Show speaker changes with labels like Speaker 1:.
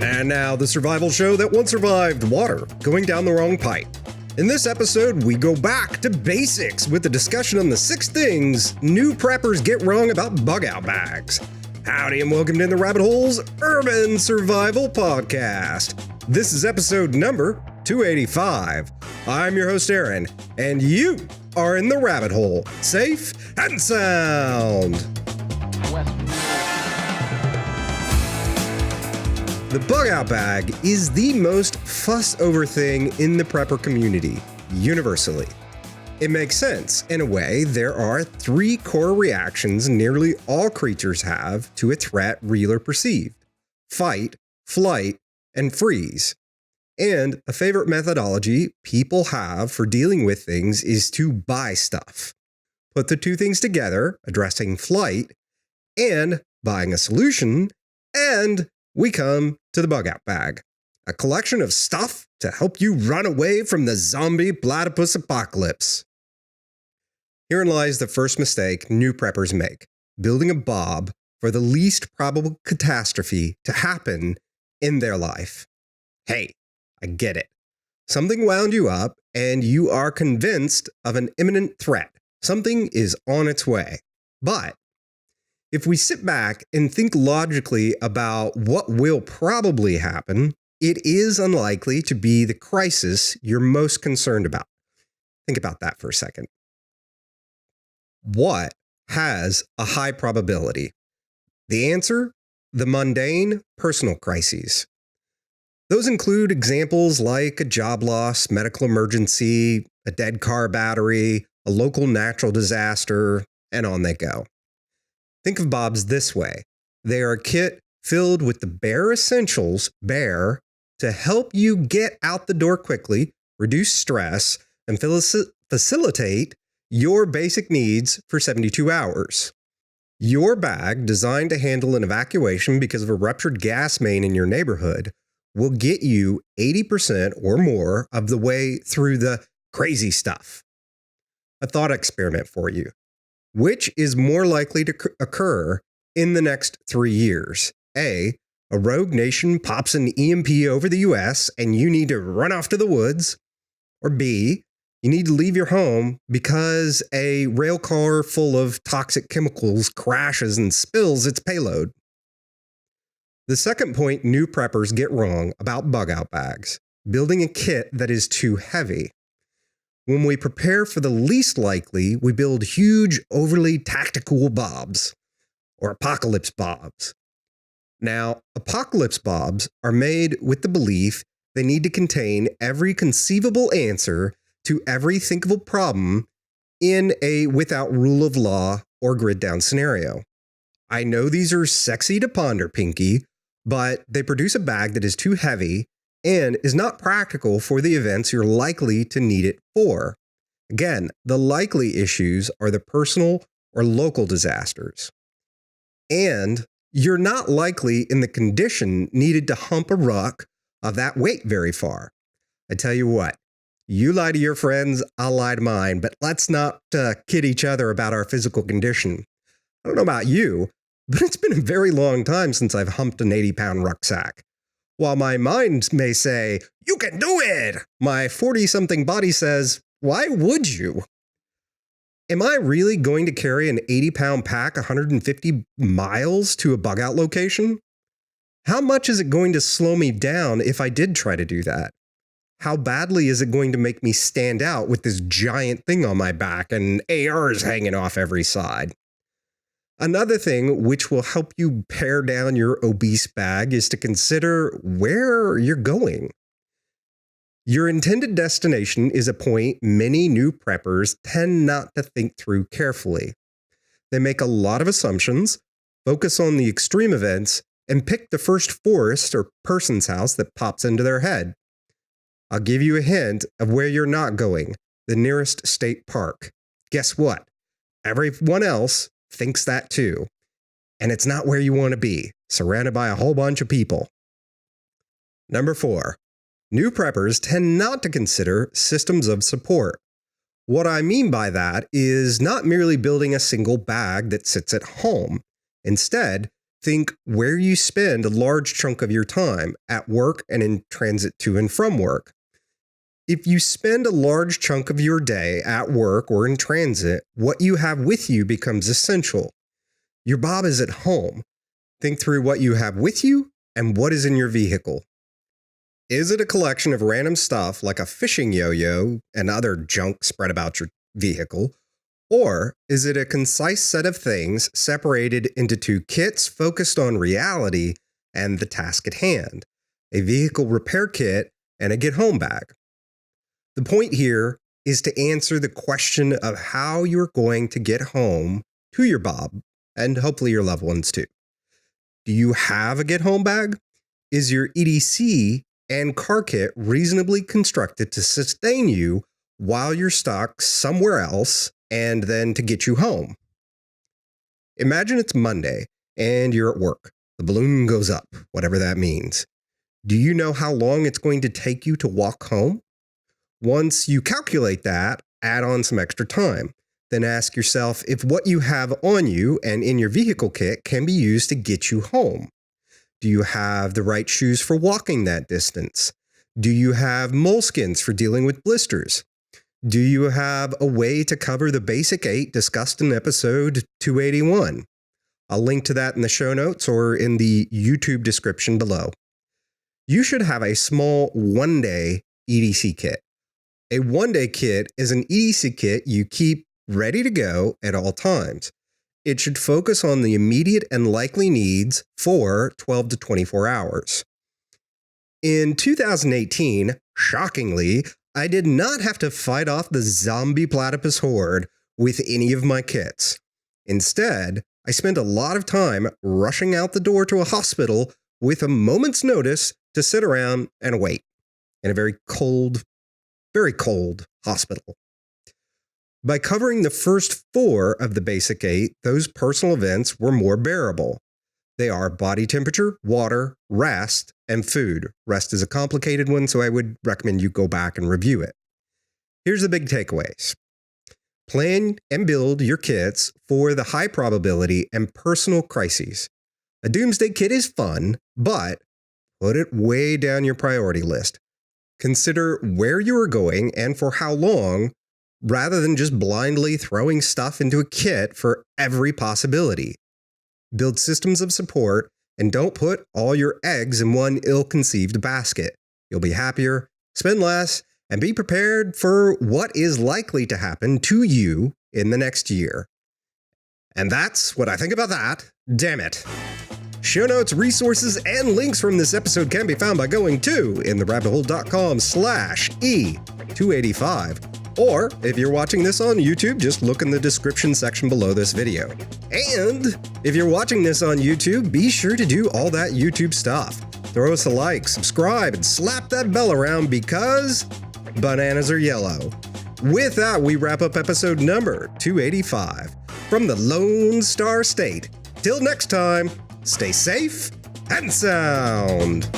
Speaker 1: And now, the survival show that once survived water going down the wrong pipe. In this episode, we go back to basics with a discussion on the 6 things new preppers get wrong about bug-out bags. Howdy and welcome to In the Rabbit Hole's Urban Survival Podcast. This is episode number 285. I'm your host, Aaron, and you are in the rabbit hole, safe and sound. The bug-out bag is the most fuss-over thing in the prepper community, universally. It makes sense. In a way, there are 3 core reactions nearly all creatures have to a threat, real or perceived: fight, flight, and freeze. And a favorite methodology people have for dealing with things is to buy stuff. Put the 2 things together, addressing flight and buying a solution, and we come to the bug-out bag, a collection of stuff to help you run away from the zombie platypus apocalypse. Herein lies the first mistake new preppers make: building a bob for the least probable catastrophe to happen in their life. Hey, I get it. Something wound you up and you are convinced of an imminent threat. Something is on its way. But if we sit back and think logically about what will probably happen, it is unlikely to be the crisis you're most concerned about. Think about that for a second. What has a high probability? The answer: the mundane personal crises. Those include examples like a job loss, medical emergency, a dead car battery, a local natural disaster, and on they go. Think of bobs this way. They are a kit filled with the bare essentials, to help you get out the door quickly, reduce stress, and facilitate your basic needs for 72 hours. Your bag, designed to handle an evacuation because of a ruptured gas main in your neighborhood, will get you 80% or more of the way through the crazy stuff. A thought experiment for you. Which is more likely to occur in the next 3 years? A rogue nation pops an EMP over the US and you need to run off to the woods. Or B, you need to leave your home because a rail car full of toxic chemicals crashes and spills its payload. The second point new preppers get wrong about bug-out bags: building a kit that is too heavy. When we prepare for the least likely, we build huge, overly tactical bobs, or apocalypse bobs. Now, apocalypse bobs are made with the belief they need to contain every conceivable answer to every thinkable problem in a without rule of law or grid down scenario. I know these are sexy to ponder, Pinky, but they produce a bag that is too heavy and is not practical for the events you're likely to need it for. Again, the likely issues are the personal or local disasters. And you're not likely in the condition needed to hump a ruck of that weight very far. I tell you what, you lie to your friends, I'll lie to mine, but let's not kid each other about our physical condition. I don't know about you, but it's been a very long time since I've humped an 80-pound rucksack. While my mind may say, you can do it, my 40-something body says, why would you? Am I really going to carry an 80-pound pack 150 miles to a bug-out location? How much is it going to slow me down if I did try to do that? How badly is it going to make me stand out with this giant thing on my back and ARs hanging off every side? Another thing which will help you pare down your obese bag is to consider where you're going. Your intended destination is a point many new preppers tend not to think through carefully. They make a lot of assumptions, focus on the extreme events, and pick the first forest or person's house that pops into their head. I'll give you a hint of where you're not going: the nearest state park. Guess what? Everyone else thinks that too. And it's not where you want to be, surrounded by a whole bunch of people. Number 4, new preppers tend not to consider systems of support. What I mean by that is not merely building a single bag that sits at home. Instead, think where you spend a large chunk of your time at work and in transit to and from work. If you spend a large chunk of your day at work or in transit, what you have with you becomes essential. Your Bob is at home. Think through what you have with you and what is in your vehicle. Is it a collection of random stuff like a fishing yo-yo and other junk spread about your vehicle? Or is it a concise set of things separated into two kits focused on reality and the task at hand? A vehicle repair kit and a get home bag. The point here is to answer the question of how you're going to get home to your Bob and hopefully your loved ones too. Do you have a get home bag? Is your EDC and car kit reasonably constructed to sustain you while you're stuck somewhere else and then to get you home? Imagine it's Monday and you're at work. The balloon goes up, whatever that means. Do you know how long it's going to take you to walk home? Once you calculate that, add on some extra time. Then ask yourself if what you have on you and in your vehicle kit can be used to get you home. Do you have the right shoes for walking that distance? Do you have moleskins for dealing with blisters? Do you have a way to cover the basic 8 discussed in episode 281? I'll link to that in the show notes or in the YouTube description below. You should have a small one-day EDC kit. A one-day kit is an EDC kit you keep ready to go at all times. It should focus on the immediate and likely needs for 12 to 24 hours. In 2018, shockingly, I did not have to fight off the zombie platypus horde with any of my kits. Instead, I spent a lot of time rushing out the door to a hospital with a moment's notice to sit around and wait in a very cold hospital. By covering the first 4 of the basic 8, those personal events were more bearable. They are body temperature, water, rest, and food. Rest is a complicated one, so I would recommend you go back and review it. Here's the big takeaways. Plan and build your kits for the high probability and personal crises. A doomsday kit is fun, but put it way down your priority list. Consider where you are going and for how long, rather than just blindly throwing stuff into a kit for every possibility. Build systems of support and don't put all your eggs in one ill-conceived basket. You'll be happier, spend less, and be prepared for what is likely to happen to you in the next year. And that's what I think about that. Damn it. Show notes, resources, and links from this episode can be found by going to intherabbithole.com/E285. Or, if you're watching this on YouTube, just look in the description section below this video. And if you're watching this on YouTube, be sure to do all that YouTube stuff. Throw us a like, subscribe, and slap that bell around because bananas are yellow. With that, we wrap up episode number 285 from the Lone Star State. Till next time, stay safe and sound.